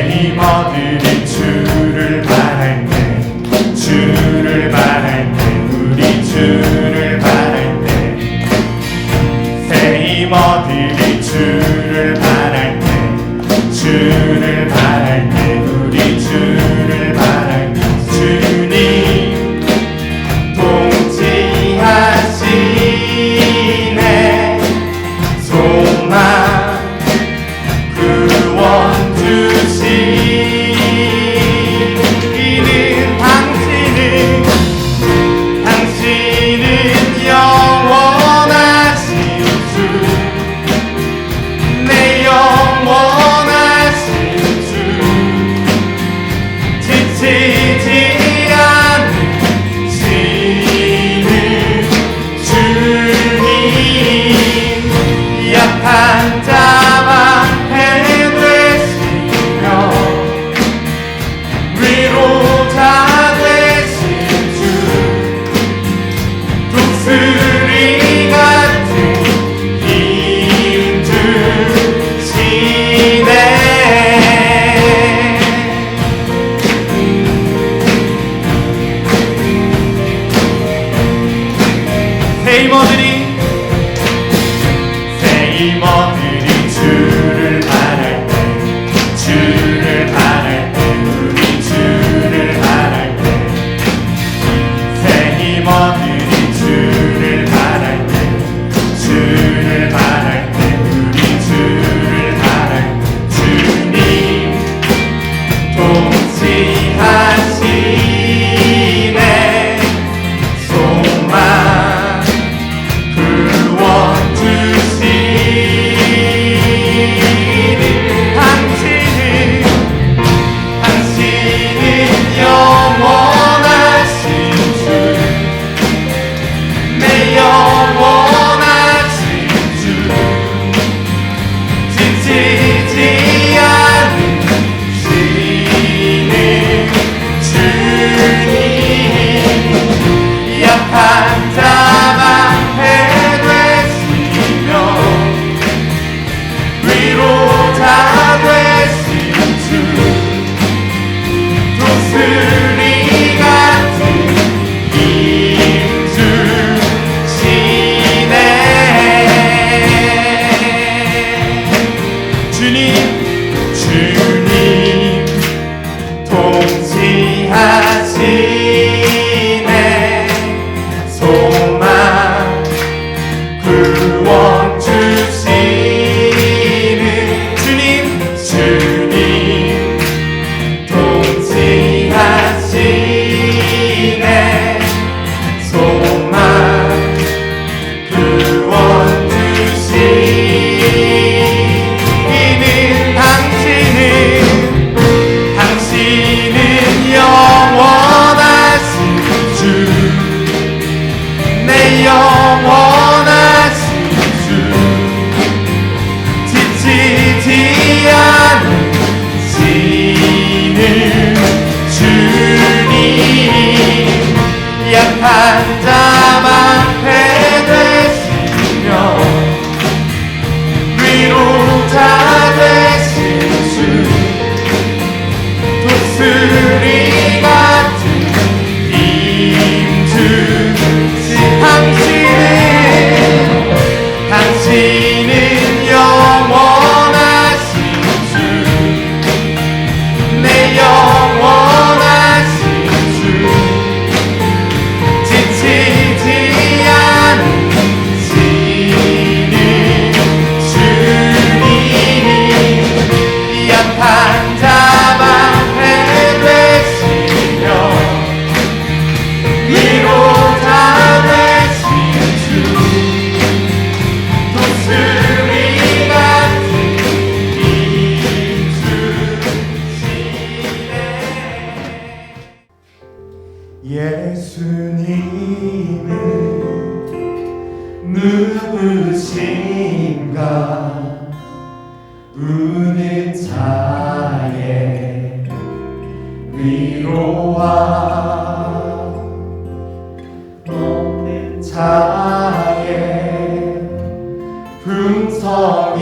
힘어들이 주를 바랄 때, 주를 바랄 때, 우리 주를 바랄 때, 새 힘어들이 주를 바랄 때, 주를 바랄 때, 우리 주를 바랄 때, 주님 통치하시네. 소망 구원 주시는 당신은 영원하신 주, 내 영원하신 주, 지치지 않으시는 주님, 약한 자와 위로자 되신 주, 독수리 같은 힘 주시네. 새 힘어들이 주를 바랄 때, 주를 바랄 때, 우리 주를 바랄 때, 새 힘어들이 주를 바랄 때, 주를 바랄 때, 우리 주를 바랄 때, 주님 통치하시네. 소망 구원 당신은 영원하신 주, 내 영원하신 주, 지치지 않으시는 주님, 약한 자만 되시며 위로자 되신 주, 독수리 같은 힘 주시네. 주님 통치하시네. 소망 구원 주시는 주님 통치하시네. 소망 구원 주시는 당신은 영원하신 주, 내 영원하신 주, 지치지 않으시는 주님, 약한 자만 되시며 위로자 되신 주, 독수리 같은 힘 당신은 영원하신 주, 내 영원하신 주, 지치지 않으시는 주님, 약한 자만 되시며 위로자 되신 주, 독수리 같은 힘 주시네. 예수님은 누구신가? 우는 자의 위로와 없는 자의 풍성이며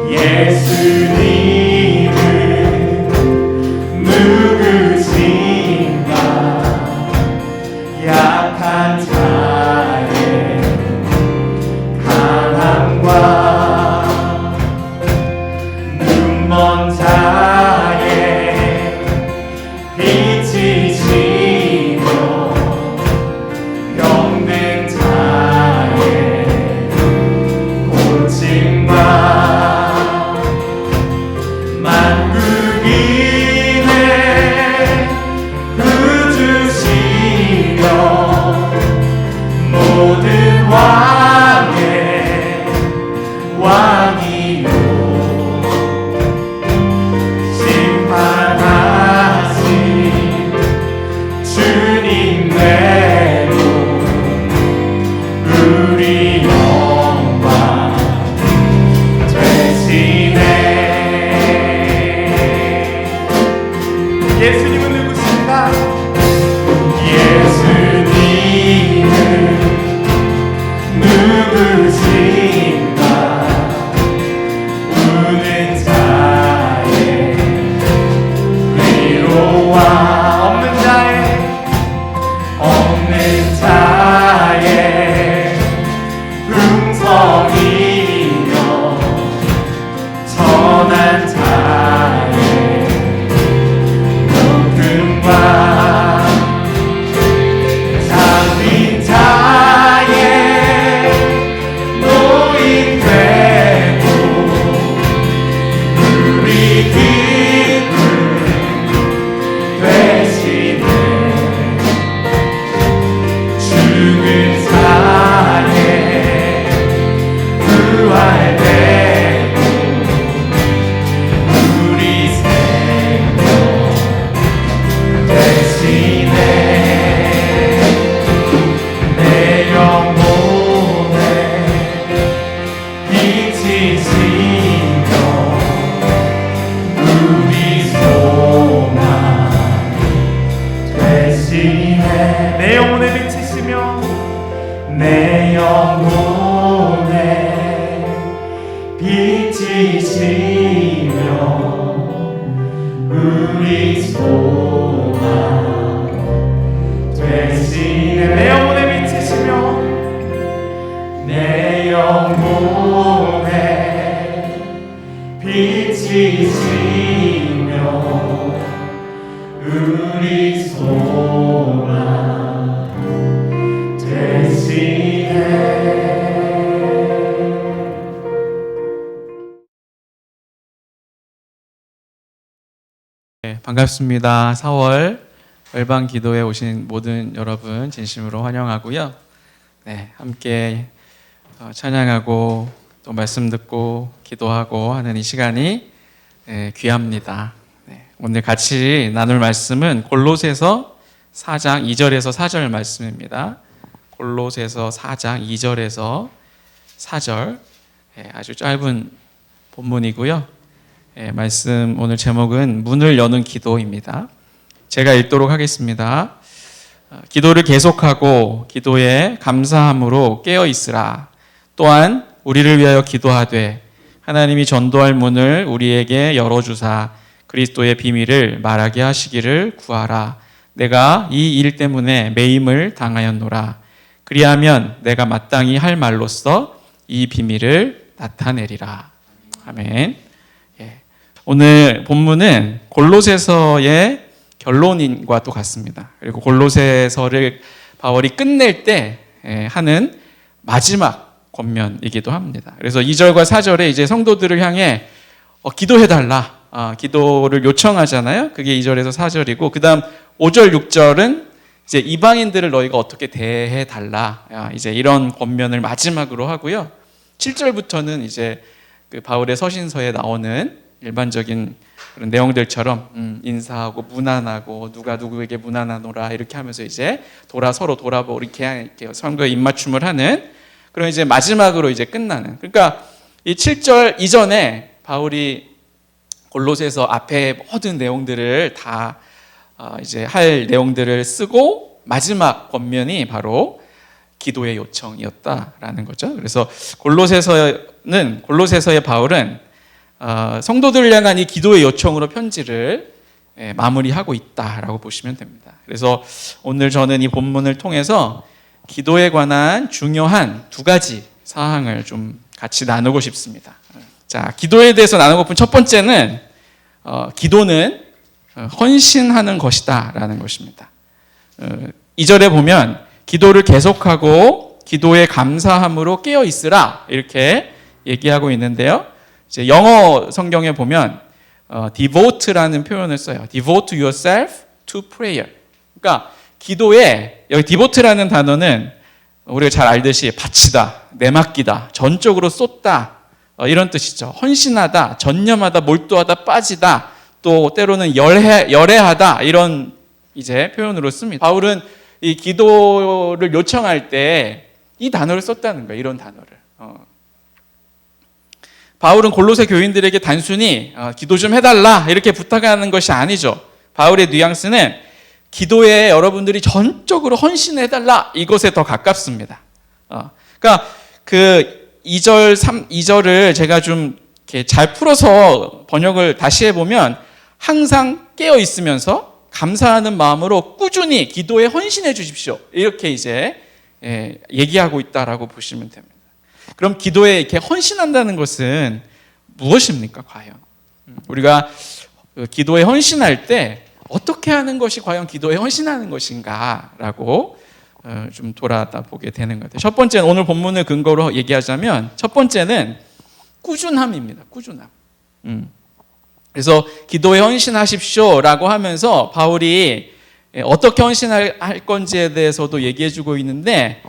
예수님은 누구신가 약한 자의 강함과 눈먼 자의 빛이시며 병든 자의 고침과 만국인의 구주시며 모든 왕의 왕이요 심판하신 주님 외로 우리 영광 되시네. 예수님은 누구신가? 예수님은 누구신가? 우는 자의 위로와 없는 자의 음성이며 선한 자의 목금과 장빈 자의 노인되고 우리 기쁨 되시네. 죽은 자의 부활되고 우리 생명 되시네. 내 영혼에 빛이시며 우리 소망 되시네. 내 영혼에 빛이시며 내 영혼에 빛이시며 우리 소망 되시네. 내 영혼에 빛이시며 내 영혼에 빛이시며 우리 소망 되시네. 네, 반갑습니다. 4월 월방 기도에 오신 모든 여러분 진심으로 환영하고요. 네, 함께 찬양하고 또 말씀 듣고 기도하고 하는 이 시간이 귀합니다. 네, 오늘 같이 나눌 말씀은 골로새서 4장 2절에서 4절 말씀입니다. 골로새서 4장 2절에서 4절 아주 짧은 본문이고요. 말씀 오늘 제목은 문을 여는 기도입니다. 제가 읽도록 하겠습니다. 기도를 계속하고 기도에 감사함으로 깨어 있으라. 또한 우리를 위하여 기도하되 하나님이 전도할 문을 우리에게 열어주사 그리스도의 비밀을 말하게 하시기를 구하라. 내가 이 일 때문에 매임을 당하였노라. 그리하면 내가 마땅히 할 말로써 이 비밀을 나타내리라. 아멘. 오늘 본문은 골로새서의 결론과 또 같습니다. 그리고 골로새서를 바울이 끝낼 때 하는 마지막 권면이기도 합니다. 그래서 2절과 4절에 이제 성도들을 향해 기도해달라, 기도를 요청하잖아요. 그게 2절에서 4절이고, 그 다음 5절, 6절은 이제 이방인들을 너희가 어떻게 대해달라, 이제 이런 권면을 마지막으로 하고요. 7절부터는 이제 그 바울의 서신서에 나오는 일반적인 그런 내용들처럼 인사하고 문안하고 누가 누구에게 문안하노라 이렇게 하면서 이제 서로 돌아보고 이렇게 성도에 입맞춤을 하는 그런 이제 마지막으로 이제 끝나는. 그러니까 이 7절 이전에 바울이 골로새서 앞에 모든 내용들을 다 이제 할 내용들을 쓰고 마지막 권면이 바로 기도의 요청이었다라는 거죠. 그래서 골로새서의 바울은 성도들을 향한 이 기도의 요청으로 편지를 마무리하고 있다라고 보시면 됩니다. 그래서 오늘 저는 이 본문을 통해서 기도에 관한 중요한 두 가지 사항을 좀 같이 나누고 싶습니다. 자, 기도에 대해서 나누고픈 첫 번째는 기도는 헌신하는 것이다라는 것입니다. 2절에 보면 기도를 계속하고 기도에 감사함으로 깨어 있으라 이렇게 얘기하고 있는데요. 이제 영어 성경에 보면 devote라는 표현을 써요. devote yourself to prayer. 그러니까 기도에 여기 devote라는 단어는 우리가 잘 알듯이 바치다, 내맡기다, 전적으로 쏟다 이런 뜻이죠. 헌신하다, 전념하다, 몰두하다, 빠지다, 또 때로는 열애하다 이런 이제 표현으로 씁니다. 바울은 이 기도를 요청할 때 이 단어를 썼다는 거예요. 이런 단어를. 바울은 골로새 교인들에게 단순히 기도 좀 해달라 이렇게 부탁하는 것이 아니죠. 바울의 뉘앙스는 기도에 여러분들이 전적으로 헌신해달라 이것에 더 가깝습니다. 그러니까 그 2절, 2절을 제가 좀 이렇게 잘 풀어서 번역을 다시 해보면 항상 깨어 있으면서 감사하는 마음으로 꾸준히 기도에 헌신해 주십시오. 이렇게 이제 얘기하고 있다라고 보시면 됩니다. 그럼 기도에 이렇게 헌신한다는 것은 무엇입니까, 과연? 우리가 기도에 헌신할 때 어떻게 하는 것이 과연 기도에 헌신하는 것인가라고 좀 돌아다 보게 되는 것 같아요. 첫 번째는 오늘 본문을 근거로 얘기하자면 첫 번째는 꾸준함입니다. 꾸준함. 그래서 기도에 헌신하십시오라고 하면서 바울이 어떻게 헌신할 건지에 대해서도 얘기해주고 있는데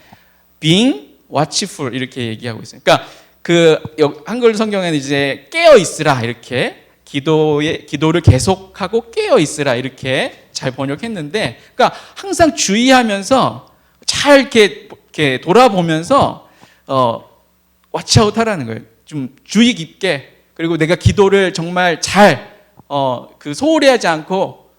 being watchful 이렇게 얘기하고 있어요. 그러니까 그 한글 성경에는 이제 깨어 있으라 이렇게 기도를 계속하고 깨어 있으라 이렇게 잘 번역했는데, 그러니까 항상 주의하면서 잘 이렇게 돌아보면서 watch아웃하라는 거예요. 좀 주의 깊게, 그리고 내가 기도를 정말 잘 소홀히 하지 않고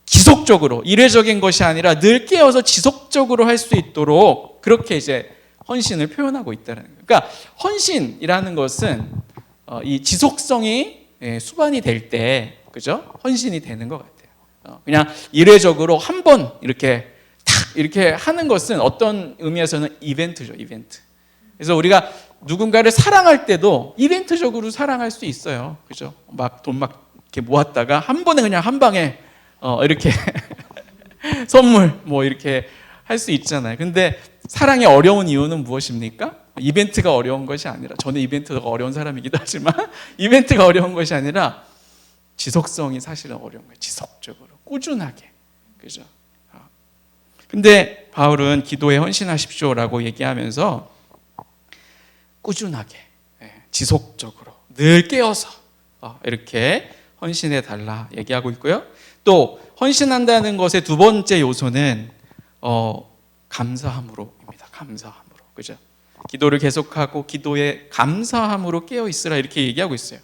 지속적으로, 이례적인 것이 아니라 늘 깨어서 지속적으로 할 수 있도록 그렇게 이제 헌신을 표현하고 있다는 거예요. 그러니까 헌신이라는 것은 이 지속성이 수반이 될 때, 그죠? 헌신이 되는 것 같아요. 그냥 이례적으로 한 번 이렇게 탁 이렇게 하는 것은 어떤 의미에서는 이벤트죠, 이벤트. 그래서 우리가 누군가를 사랑할 때도 이벤트적으로 사랑할 수 있어요, 그죠? 막 돈 막 이렇게 모았다가 한 번에 그냥 한 방에 이렇게 선물 뭐 이렇게 할 수 있잖아요. 근데 사랑이 어려운 이유는 무엇입니까? 이벤트가 어려운 것이 아니라, 저는 이벤트가 어려운 사람이기도 하지만 이벤트가 어려운 것이 아니라 지속성이 사실은 어려운 거예요. 지속적으로 꾸준하게, 그죠? 근데 바울은 기도에 헌신하십시오라고 얘기하면서 꾸준하게, 지속적으로 늘 깨어서 이렇게 헌신해 달라 얘기하고 있고요. 또 헌신한다는 것의 두 번째 요소는 감사함으로입니다. 감사함으로, 그죠? 기도를 계속하고 기도에 감사함으로 깨어 있으라 이렇게 얘기하고 있어요.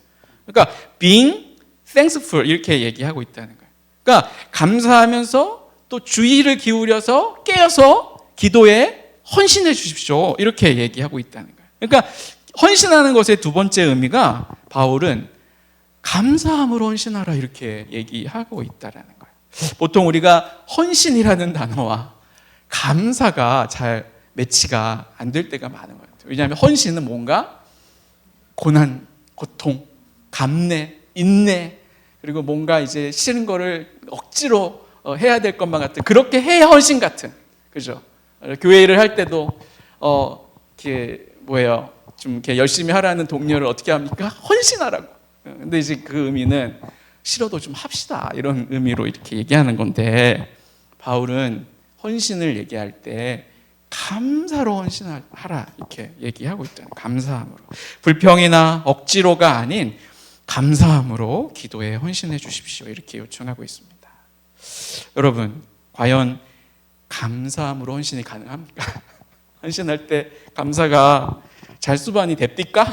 그러니까 being thankful 이렇게 얘기하고 있다는 거예요. 그러니까 감사하면서 또 주의를 기울여서 깨어서 기도에 헌신해 주십시오 이렇게 얘기하고 있다는 거예요. 그러니까 헌신하는 것의 두 번째 의미가 바울은 감사함으로 헌신하라 이렇게 얘기하고 있다라는 거예요. 보통 우리가 헌신이라는 단어와 감사가 잘 매치가 안 될 때가 많은 것 같아요. 왜냐하면 헌신은 뭔가 고난, 고통, 감내, 인내, 그리고 뭔가 이제 싫은 거를 억지로 해야 될 것만 같은, 그렇게 해야 헌신 같은, 그죠? 교회 일을 할 때도 이렇게 좀 이렇게 열심히 하라는 동료를 어떻게 합니까? 헌신하라고. 근데 이제 그 의미는 싫어도 좀 합시다 이런 의미로 이렇게 얘기하는 건데, 바울은 헌신을 얘기할 때 감사로 헌신하라 이렇게 얘기하고 있다는, 감사함으로, 불평이나 억지로가 아닌 감사함으로 기도에 헌신해 주십시오 이렇게 요청하고 있습니다. 여러분, 과연 감사함으로 헌신이 가능합니까? 헌신할 때 감사가 잘 수반이 됩니까?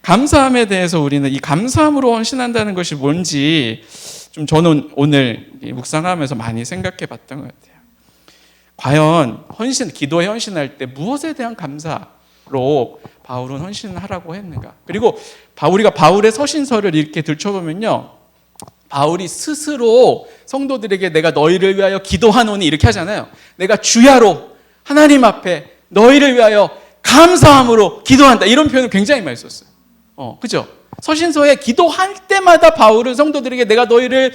감사함에 대해서 우리는 이 감사함으로 헌신한다는 것이 뭔지 좀 저는 오늘 묵상하면서 많이 생각해 봤던 것 같아요. 과연 기도에 헌신할 때 무엇에 대한 감사로 바울은 헌신을 하라고 했는가? 그리고 우리가 바울의 서신서를 이렇게 들춰보면요, 바울이 스스로 성도들에게 내가 너희를 위하여 기도하노니 이렇게 하잖아요. 내가 주야로 하나님 앞에 너희를 위하여 감사함으로 기도한다, 이런 표현을 굉장히 많이 썼어요. 그죠? 서신서에 기도할 때마다 바울은 성도들에게 내가 너희를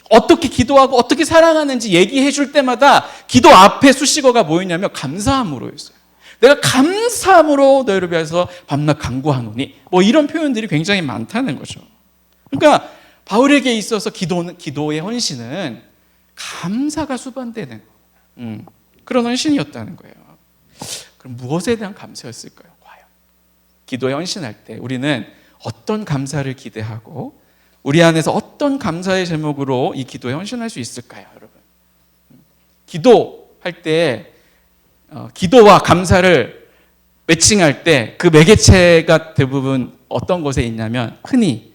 어떻게 기도하고 어떻게 사랑하는지 얘기해 줄 때마다 기도 앞에 수식어가 뭐였냐면 감사함으로였어요. 내가 감사함으로 너희를 위해서 밤낮 간구하노니, 뭐 이런 표현들이 굉장히 많다는 거죠. 그러니까 바울에게 있어서 기도의 헌신은 감사가 수반되는 그런 헌신이었다는 거예요. 그럼 무엇에 대한 감사였을까요? 과연 기도에 헌신할 때 우리는 어떤 감사를 기대하고 우리 안에서 어떤 감사의 제목으로 이 기도에 헌신할 수 있을까요, 여러분? 기도할 때 기도와 감사를 매칭할 때 그 매개체가 대부분 어떤 곳에 있냐면, 흔히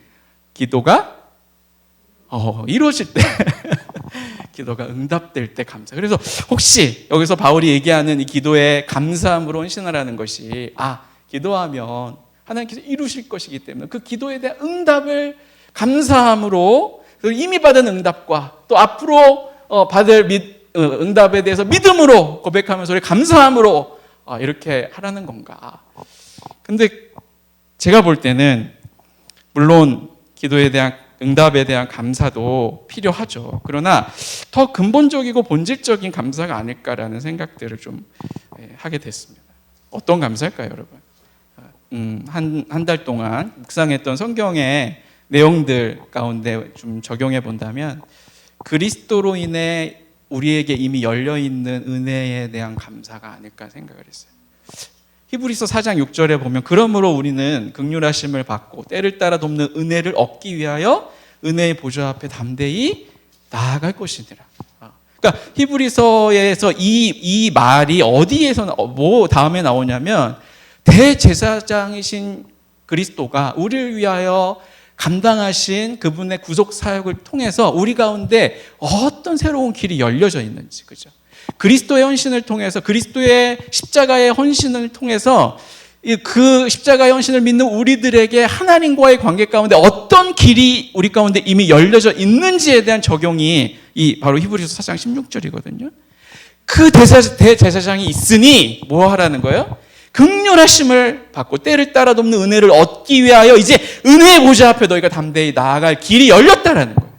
기도가 이루어질 때 기도가 응답될 때 감사. 그래서 혹시 여기서 바울이 얘기하는 이 기도에 감사함으로 헌신하라는 것이, 기도하면 하나님께서 이루실 것이기 때문에 그 기도에 대한 응답을 감사함으로, 이미 받은 응답과 또 앞으로 받을 응답에 대해서 믿음으로 고백하면서 우리 감사함으로 이렇게 하라는 건가? 근데 제가 볼 때는 물론 기도에 대한 응답에 대한 감사도 필요하죠. 그러나 더 근본적이고 본질적인 감사가 아닐까라는 생각들을 좀 하게 됐습니다. 어떤 감사일까요, 여러분? 한 달 동안 묵상했던 성경의 내용들 가운데 좀 적용해 본다면, 그리스도로 인해 우리에게 이미 열려있는 은혜에 대한 감사가 아닐까 생각을 했어요. 히브리서 4장 6절에 보면, 그러므로 우리는 긍휼하심을 받고 때를 따라 돕는 은혜를 얻기 위하여 은혜의 보좌 앞에 담대히 나아갈 것이니라. 그러니까 히브리서에서 이 말이 어디에서 뭐 다음에 나오냐면, 대제사장이신 그리스도가 우리를 위하여 감당하신 그분의 구속 사역을 통해서 우리 가운데 어떤 새로운 길이 열려져 있는지, 그죠? 그리스도의 헌신을 통해서, 그리스도의 십자가의 헌신을 통해서 그 십자가의 헌신을 믿는 우리들에게 하나님과의 관계 가운데 어떤 길이 우리 가운데 이미 열려져 있는지에 대한 적용이 바로 히브리서 4장 16절이거든요. 그 대제사장이 있으니 뭐 하라는 거예요? 긍휼하심을 받고 때를 따라 돕는 은혜를 얻기 위하여 이제 은혜의 보좌 앞에 너희가 담대히 나아갈 길이 열렸다라는 거예요.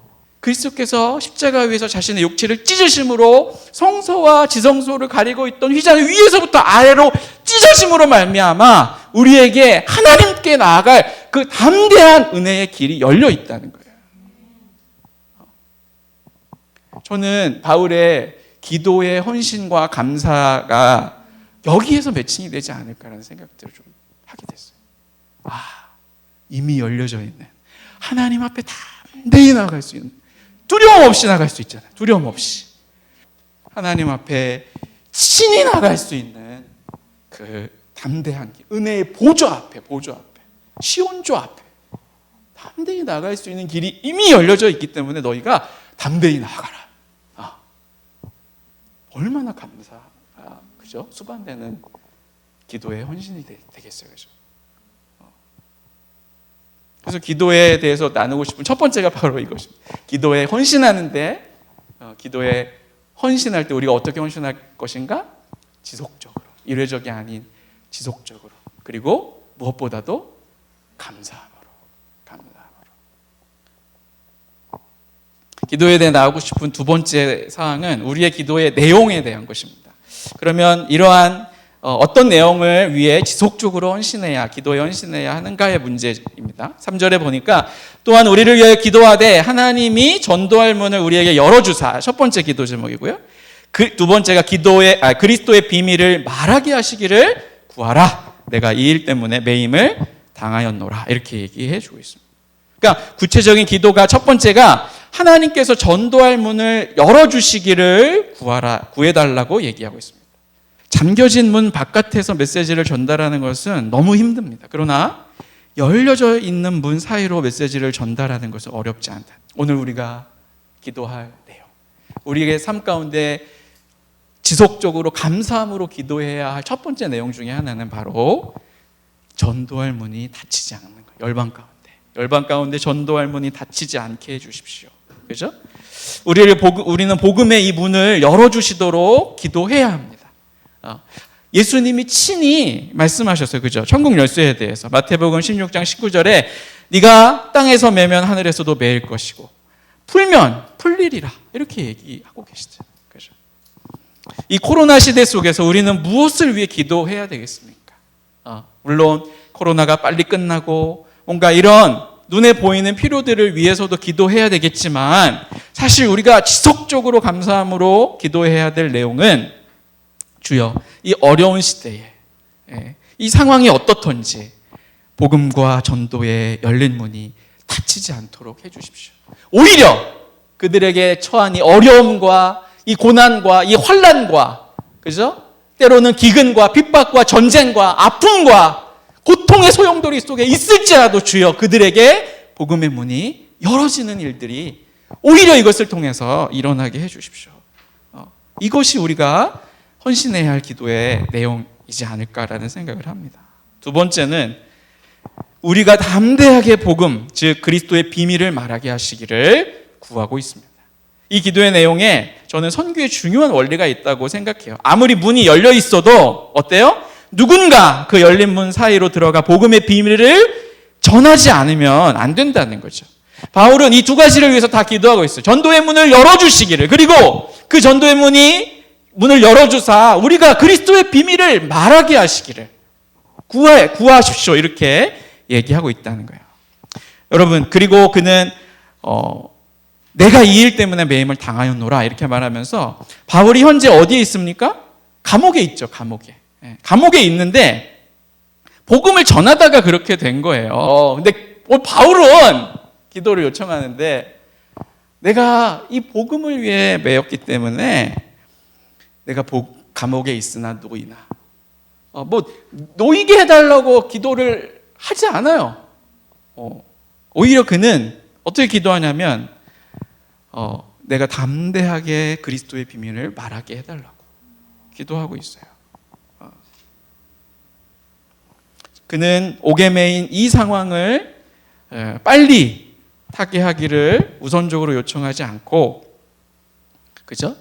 그리스도께서 십자가 위에서 자신의 육체를 찢으심으로 성소와 지성소를 가리고 있던 휘장 위에서부터 아래로 찢어짐으로 말미암아 우리에게 하나님께 나아갈 그 담대한 은혜의 길이 열려 있다는 거예요. 저는 바울의 기도의 헌신과 감사가 여기에서 매칭이 되지 않을까라는 생각들을 좀 하게 됐어요. 이미 열려져 있는, 하나님 앞에 담대히 나아갈 수 있는, 두려움 없이 나갈 수 있잖아요. 두려움 없이 하나님 앞에 친히 나갈 수 있는 그 담대한 길, 은혜의 보좌 앞에, 시온조 앞에 담대히 나갈 수 있는 길이 이미 열려져 있기 때문에 너희가 담대히 나아가라. 얼마나 그죠? 수반되는 기도의 헌신이 되겠어요, 그죠? 그래서 기도에 대해서 나누고 싶은 첫 번째가 바로 이것입니다. 기도에 헌신하는데, 기도에 헌신할 때 우리가 어떻게 헌신할 것인가? 지속적으로, 일회적이 아닌 지속적으로, 그리고 무엇보다도 감사함으로. 기도에 대해 나오고 싶은 두 번째 사항은 우리의 기도의 내용에 대한 것입니다. 그러면 이러한 어떤 내용을 위해 지속적으로 헌신해야, 기도에 헌신해야 하는가의 문제입니다. 3절에 보니까, 또한 우리를 위해 기도하되 하나님이 전도할 문을 우리에게 열어주사, 첫 번째 기도 제목이고요. 두 번째가 그리스도의 비밀을 말하게 하시기를 구하라. 내가 이 일 때문에 매임을 당하였노라. 이렇게 얘기해 주고 있습니다. 그러니까 구체적인 기도가, 첫 번째가 하나님께서 전도할 문을 열어주시기를 구해달라고 얘기하고 있습니다. 잠겨진 문 바깥에서 메시지를 전달하는 것은 너무 힘듭니다. 그러나 열려져 있는 문 사이로 메시지를 전달하는 것은 어렵지 않다. 오늘 우리가 기도할 내용. 우리의 삶 가운데 지속적으로 감사함으로 기도해야 할 첫 번째 내용 중에 하나는 바로 전도할 문이 닫히지 않는 거예요. 열방 가운데 전도할 문이 닫히지 않게 해주십시오. 그죠? 우리는 복음의 이 문을 열어주시도록 기도해야 합니다. 예수님이 친히 말씀하셨어요. 그죠? 천국 열쇠에 대해서 마태복음 16장 19절에 네가 땅에서 매면 하늘에서도 매일 것이고 풀면 풀리리라 이렇게 얘기하고 계시죠. 그죠? 이 코로나 시대 속에서 우리는 무엇을 위해 기도해야 되겠습니까? 물론 코로나가 빨리 끝나고 뭔가 이런 눈에 보이는 필요들을 위해서도 기도해야 되겠지만 사실 우리가 지속적으로 감사함으로 기도해야 될 내용은 주여 이 어려운 시대에 이 상황이 어떻든지 복음과 전도의 열린 문이 닫히지 않도록 해주십시오. 오히려 그들에게 처한 이 어려움과 이 고난과 이 환난과 그죠? 때로는 기근과 핍박과 전쟁과 아픔과 고통의 소용돌이 속에 있을지라도 주여 그들에게 복음의 문이 열어지는 일들이 오히려 이것을 통해서 일어나게 해주십시오. 이것이 우리가 헌신해야 할 기도의 내용이지 않을까라는 생각을 합니다. 두 번째는 우리가 담대하게 복음, 즉 그리스도의 비밀을 말하게 하시기를 구하고 있습니다. 이 기도의 내용에 저는 선교의 중요한 원리가 있다고 생각해요. 아무리 문이 열려 있어도 어때요? 누군가 그 열린 문 사이로 들어가 복음의 비밀을 전하지 않으면 안 된다는 거죠. 바울은 이 두 가지를 위해서 다 기도하고 있어요. 전도의 문을 열어주시기를, 그리고 그 전도의 문을 열어주사 우리가 그리스도의 비밀을 말하게 하시기를 구하십시오 이렇게 얘기하고 있다는 거예요. 여러분, 그리고 그는 내가 이 일 때문에 매임을 당하였노라 이렇게 말하면서 바울이 현재 어디에 있습니까? 감옥에 있죠. 감옥에 있는데 복음을 전하다가 그렇게 된 거예요. 근데 바울은 기도를 요청하는데 내가 이 복음을 위해 매였기 때문에 내가 감옥에 있으나 노이나 놓이게 해달라고 기도를 하지 않아요. 오히려 그는 어떻게 기도하냐면 내가 담대하게 그리스도의 비밀을 말하게 해달라고 기도하고 있어요. 그는 옥에 매인 이 상황을 빨리 타게 하기를 우선적으로 요청하지 않고, 그죠?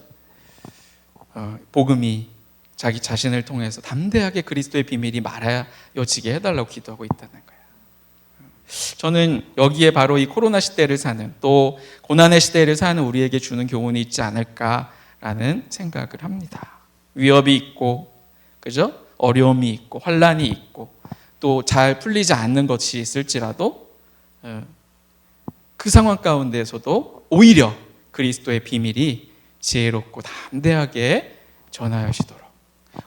복음이 자기 자신을 통해서 담대하게 그리스도의 비밀이 말하여지게 해달라고 기도하고 있다는 거예요. 저는 여기에 바로 이 코로나 시대를 사는, 또 고난의 시대를 사는 우리에게 주는 교훈이 있지 않을까라는 생각을 합니다. 위협이 있고, 그죠? 어려움이 있고, 환난이 있고, 또 잘 풀리지 않는 것이 있을지라도 그 상황 가운데에서도 오히려 그리스도의 비밀이 지혜롭고 담대하게 전하여지도록,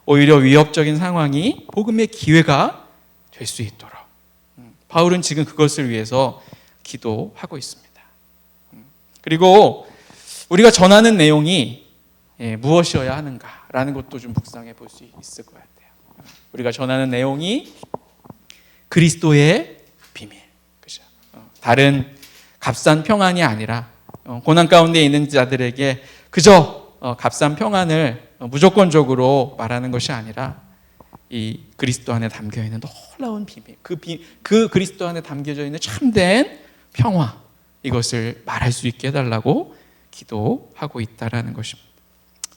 오히려 위협적인 상황이 복음의 기회가 될 수 있도록 바울은 지금 그것을 위해서 기도하고 있습니다. 그리고 우리가 전하는 내용이 무엇이어야 하는가라는 것도 좀 묵상해 볼 수 있을 것 같아요. 우리가 전하는 내용이 그리스도의 비밀, 그죠? 다른 값싼 평안이 아니라 고난 가운데 있는 자들에게 그저 값싼 평안을 무조건적으로 말하는 것이 아니라 이 그리스도 안에 담겨 있는 놀라운 비밀, 그 그리스도 안에 담겨져 있는 참된 평화, 이것을 말할 수 있게 해달라고 기도하고 있다라는 것입니다.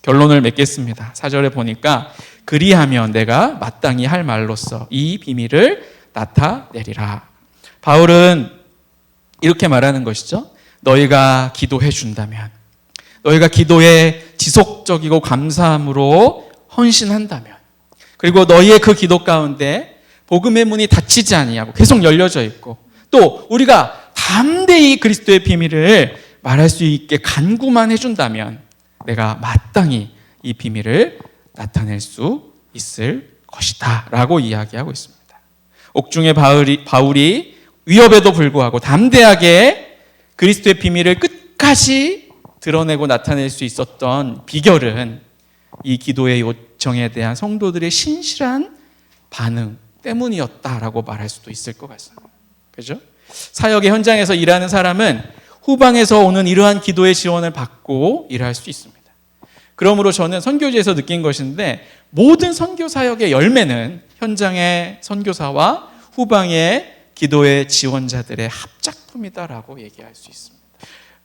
결론을 맺겠습니다. 4절에 보니까 그리하면 내가 마땅히 할 말로써 이 비밀을 나타내리라. 바울은 이렇게 말하는 것이죠. 너희가 기도해 준다면, 너희가 기도에 지속적이고 감사함으로 헌신한다면, 그리고 너희의 그 기도 가운데 복음의 문이 닫히지 아니하고 계속 열려져 있고, 또 우리가 담대히 그리스도의 비밀을 말할 수 있게 간구만 해준다면 내가 마땅히 이 비밀을 나타낼 수 있을 것이다 라고 이야기하고 있습니다. 옥중에 바울이 위협에도 불구하고 담대하게 그리스도의 비밀을 끝까지 드러내고 나타낼 수 있었던 비결은 이 기도의 요청에 대한 성도들의 신실한 반응 때문이었다라고 말할 수도 있을 것 같습니다. 그죠? 사역의 현장에서 일하는 사람은 후방에서 오는 이러한 기도의 지원을 받고 일할 수 있습니다. 그러므로 저는 선교지에서 느낀 것인데 모든 선교 사역의 열매는 현장의 선교사와 후방의 기도의 지원자들의 합작품이다라고 얘기할 수 있습니다.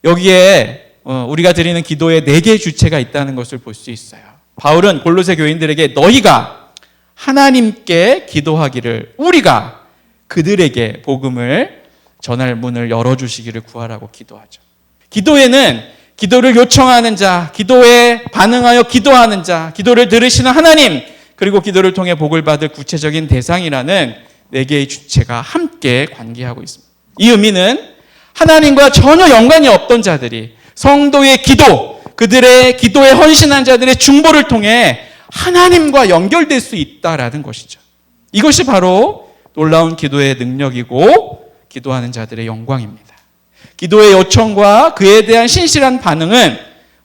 여기에 우리가 드리는 기도의 4개의 주체가 있다는 것을 볼 수 있어요. 바울은 골로새 교인들에게 너희가 하나님께 기도하기를 우리가 그들에게 복음을 전할 문을 열어주시기를 구하라고 기도하죠. 기도에는 기도를 요청하는 자, 기도에 반응하여 기도하는 자, 기도를 들으시는 하나님, 그리고 기도를 통해 복을 받을 구체적인 대상이라는 4개의 주체가 함께 관계하고 있습니다. 이 의미는 하나님과 전혀 연관이 없던 자들이 성도의 기도, 그들의 기도에 헌신한 자들의 중보를 통해 하나님과 연결될 수 있다라는 것이죠. 이것이 바로 놀라운 기도의 능력이고 기도하는 자들의 영광입니다. 기도의 요청과 그에 대한 신실한 반응은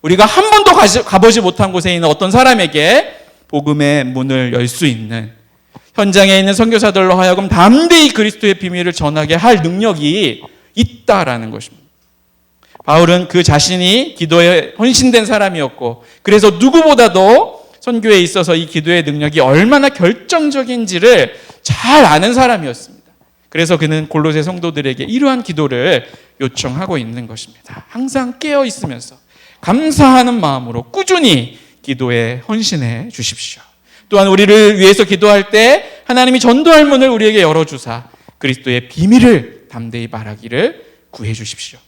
우리가 한 번도 가보지 못한 곳에 있는 어떤 사람에게 복음의 문을 열 수 있는, 현장에 있는 선교사들로 하여금 담대히 그리스도의 비밀을 전하게 할 능력이 있다라는 것입니다. 바울은 그 자신이 기도에 헌신된 사람이었고, 그래서 누구보다도 선교에 있어서 이 기도의 능력이 얼마나 결정적인지를 잘 아는 사람이었습니다. 그래서 그는 골로새 성도들에게 이러한 기도를 요청하고 있는 것입니다. 항상 깨어 있으면서 감사하는 마음으로 꾸준히 기도에 헌신해 주십시오. 또한 우리를 위해서 기도할 때 하나님이 전도할 문을 우리에게 열어주사 그리스도의 비밀을 담대히 말하기를 구해 주십시오.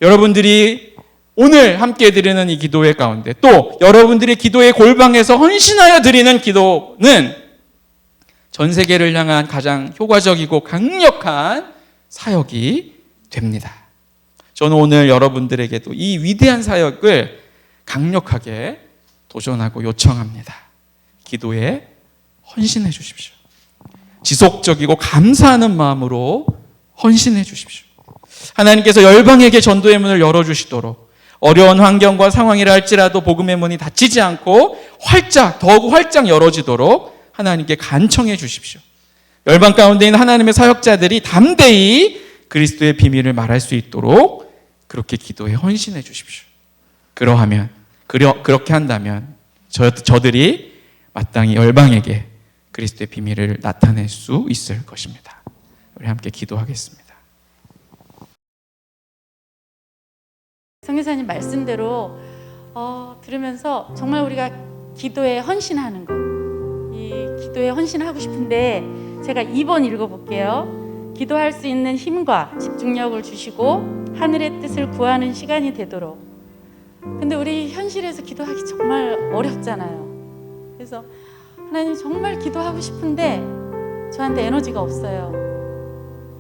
여러분들이 오늘 함께 드리는 이 기도회 가운데, 또 여러분들이 기도의 골방에서 헌신하여 드리는 기도는 전 세계를 향한 가장 효과적이고 강력한 사역이 됩니다. 저는 오늘 여러분들에게도 이 위대한 사역을 강력하게 도전하고 요청합니다. 기도에 헌신해 주십시오. 지속적이고 감사하는 마음으로 헌신해 주십시오. 하나님께서 열방에게 전도의 문을 열어주시도록 어려운 환경과 상황이라 할지라도 복음의 문이 닫히지 않고 더욱 활짝 열어지도록 하나님께 간청해 주십시오. 열방 가운데 있는 하나님의 사역자들이 담대히 그리스도의 비밀을 말할 수 있도록 그렇게 기도에 헌신해 주십시오. 그렇게 한다면 저들이 마땅히 열방에게 그리스도의 비밀을 나타낼 수 있을 것입니다. 우리 함께 기도하겠습니다. 선교사님 말씀대로 들으면서 정말 우리가 기도에 헌신하는 것, 이 기도에 헌신하고 싶은데 제가 2번 읽어볼게요. 기도할 수 있는 힘과 집중력을 주시고 하늘의 뜻을 구하는 시간이 되도록. 근데 우리 현실에서 기도하기 정말 어렵잖아요. 그래서 하나님 정말 기도하고 싶은데 저한테 에너지가 없어요.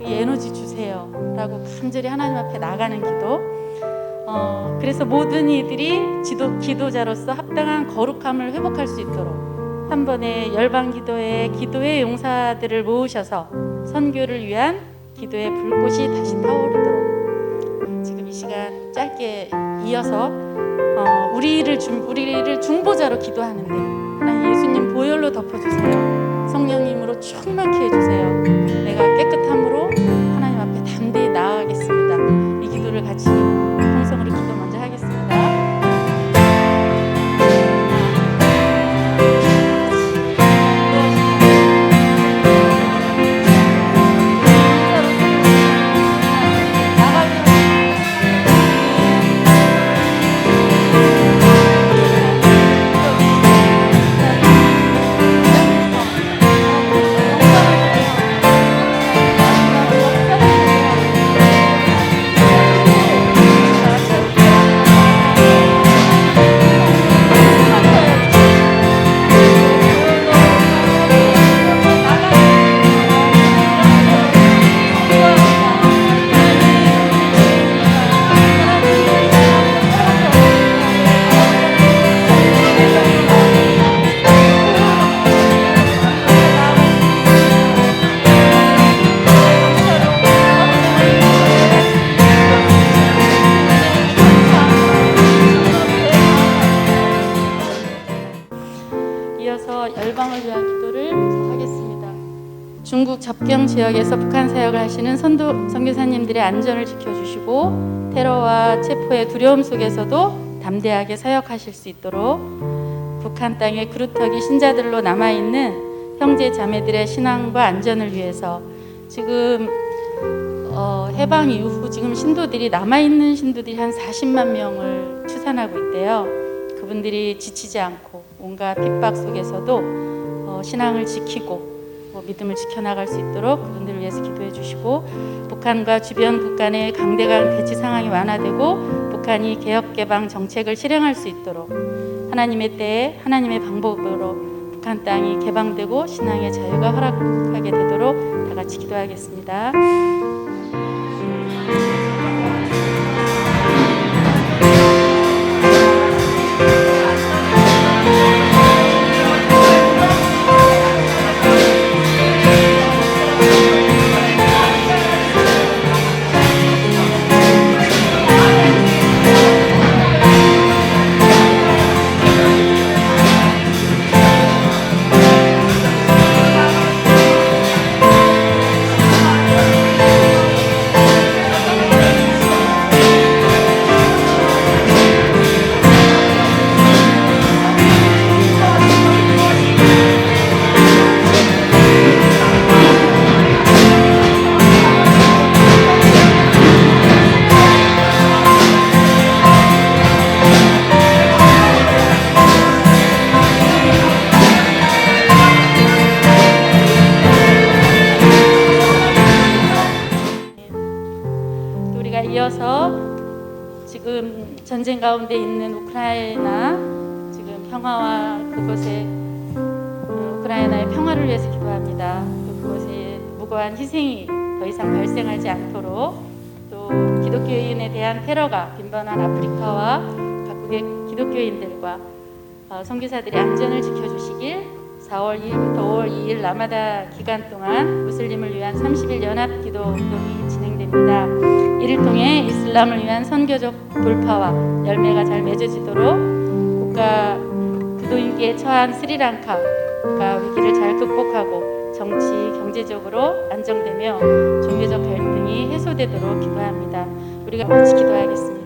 이 에너지 주세요 라고 간절히 하나님 앞에 나가는 기도. 그래서 모든 이들이 기도자로서 합당한 거룩함을 회복할 수 있도록 한 번에 열방 기도의 용사들을 모으셔서 선교를 위한 기도의 불꽃이 다시 타오르도록 지금 이 시간 짧게 이어서 우리를 중보자로 기도하는데 하나님 예수님 보혈로 덮어주세요. 성령님으로 충만케 해주세요. 내가 깨끗함으로 하나님 앞에 담대히 나아가겠습니다. 이 기도를 같이 통성으로 기도 먼저 하겠습니다. 중국 접경 지역에서 북한 사역을 하시는 선교사님들의 안전을 지켜주시고 테러와 체포의 두려움 속에서도 담대하게 사역하실 수 있도록 북한 땅의 그루터기 신자들로 남아있는 형제 자매들의 신앙과 안전을 위해서 지금 해방 이후 지금 신도들이 남아있는 신도들이 한 40만 명을 추산하고 있대요. 그분들이 지치지 않고 온갖 핍박 속에서도 신앙을 지키고 믿음을 지켜나갈 수 있도록 그분들을 위해서 기도해 주시고 북한과 주변 북한의 강대강 대치 상황이 완화되고 북한이 개혁개방 정책을 실행할 수 있도록 하나님의 때에 하나님의 방법으로 북한 땅이 개방되고 신앙의 자유가 허락하게 되도록 다 같이 기도하겠습니다. 이어서 지금 전쟁 가운데 있는 우크라이나 지금 평화와 그곳의 우크라이나의 평화를 위해서 기도합니다. 또 그곳에 무고한 희생이 더 이상 발생하지 않도록 또 기독교인에 대한 테러가 빈번한 아프리카와 각국의 기독교인들과 선교사들의 안전을 지켜주시길 4월 2일부터 5월 2일 라마다 기간 동안 무슬림을 위한 30일 연합 기도 운동이 진행됩니다. 이를 통해 이슬람을 위한 선교적 돌파와 열매가 잘 맺어지도록 국가 부도위기에 처한 스리랑카가 위기를 잘 극복하고 정치, 경제적으로 안정되며 종교적 갈등이 해소되도록 기도합니다. 우리가 같이 기도하겠습니다.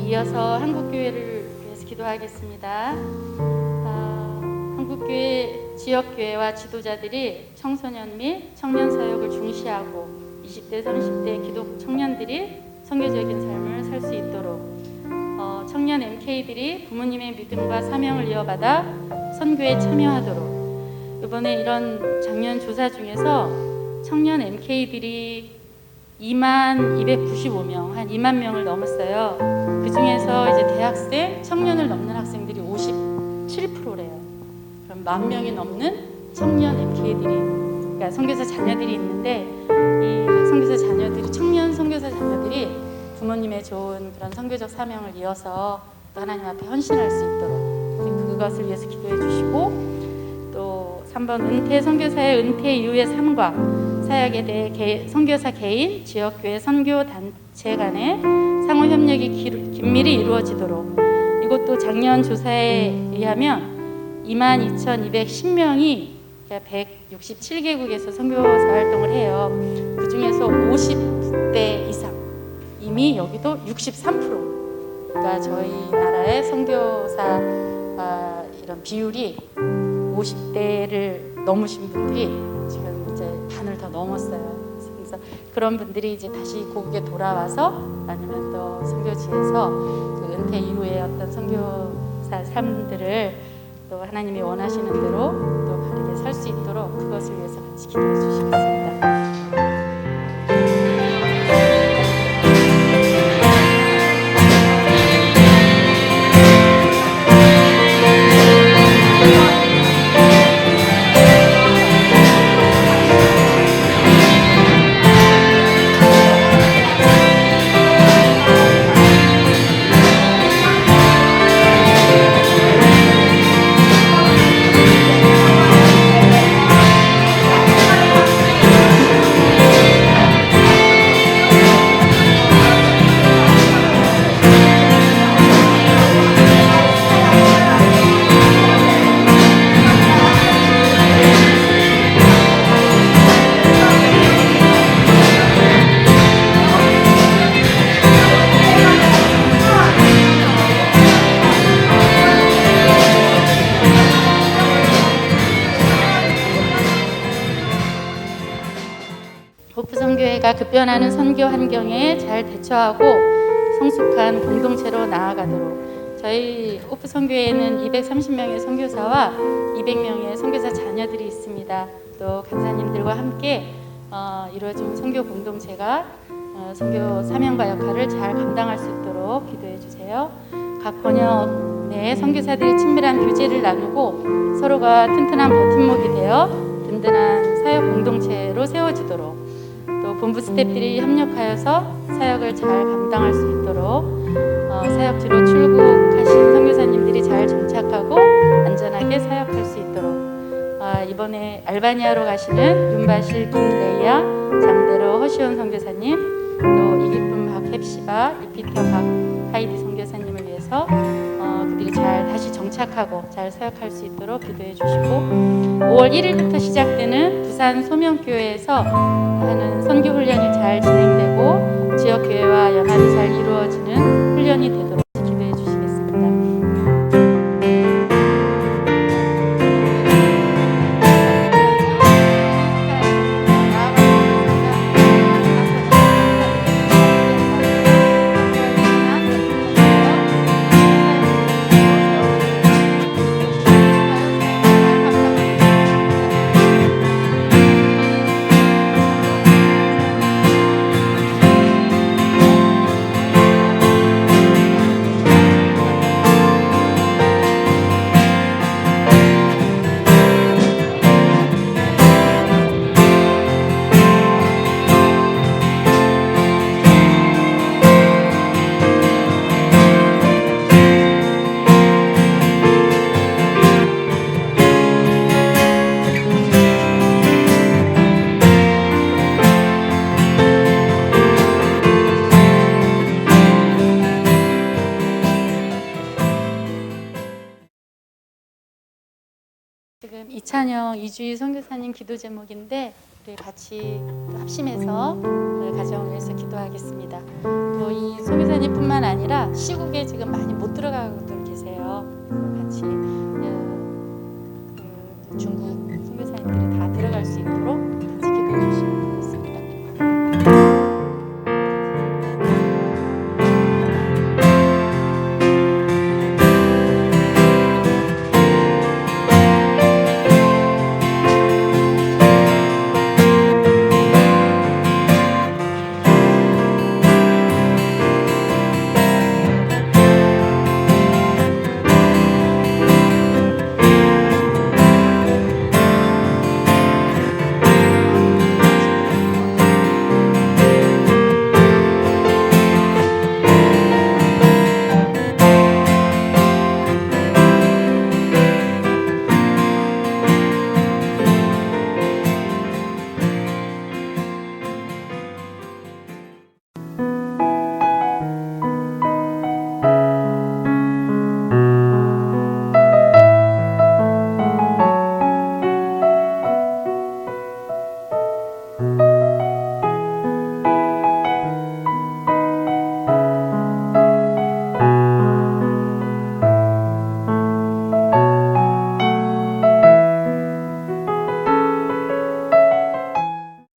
이어서 한국교회를 위해서 기도하겠습니다. 한국교회 지역교회와 지도자들이 청소년 및 청년 사역을 중시하고 20대, 30대 기독 청년들이 선교적인 삶을 살 수 있도록 청년 MK들이 부모님의 믿음과 사명을 이어받아 선교에 참여하도록 이번에 이런 작년 조사 중에서 청년 MK들이 2295명, 한 2만 명을 넘었어요. 그 중에서 이제 대학생, 청년을 넘는 학생들이 57%래요. 그럼 10,000명이 넘는 청년 MK들이, 그러니까 선교사 자녀들이 있는데 이 선교사 자녀들이, 청년 선교사 자녀들이 부모님의 좋은 그런 선교적 사명을 이어서 또 하나님 앞에 헌신할 수 있도록 그것을 위해서 기도해 주시고, 또 3번 은퇴 선교사의 은퇴 이후의 삶과 사역에 대해 선교사 개인, 지역교회 선교단체 간의 상호협력이 긴밀히 이루어지도록, 이것도 작년 조사에 의하면 22,210명이 167개국에서 선교사 활동을 해요. 그 중에서 50대 이상, 이미 여기도 63%, 그러니까 저희 나라의 선교사 이런 비율이 50대를 넘으신 분들이 지금 이제 반을 더 넘었어요. 그래서 그런 분들이 이제 다시 고국에 돌아와서 아니면 또 선교지에서 그 은퇴 이후에 어떤 선교사 삶들을 또 하나님이 원하시는 대로 또 바르게 살 수 있도록 그것을 위해서 같이 기도해 주시겠습니다. 호프선교회가 급변하는 선교 환경에 잘 대처하고 성숙한 공동체로 나아가도록 저희 호프선교회에는 230명의 선교사와 200명의 선교사 자녀들이 있습니다. 또 간사님들과 함께 이루어진 선교 공동체가 선교 사명과 역할을 잘 감당할 수 있도록 기도해 주세요. 각 번역 내 선교사들이 친밀한 교제를 나누고 서로가 튼튼한 버팀목이 되어 든든한 사역 공동체로 세워지도록 또 본부 스태프들이 협력하여서 사역을 잘 감당할 수 있도록 사역지로 출국하신 선교사님들이 잘 정착하고 안전하게 사역할 수 있도록 이번에 알바니아로 가시는 윤바실 김레이아 장대로 허시원 선교사님 또 이기쁨 박헵시바 이피터 박하이디 선교사님을 위해서 그들이 잘 다시 정착하고 잘 사역할 수 있도록 기도해 주시고 5월 1일부터 시작되는 부산 소명교회에서 하는 선교 훈련이 잘 진행되고 지역교회와 연합이 잘 이루어지는 훈련이 되도록 기도해 주시겠습니다. 지금 이찬영 이주희 선교사님 기도 제목인데 우리 같이 또 합심해서 가정을 위해서 기도하겠습니다. 또 이 선교사님뿐만 아니라 시국에 지금 많이 못 들어가고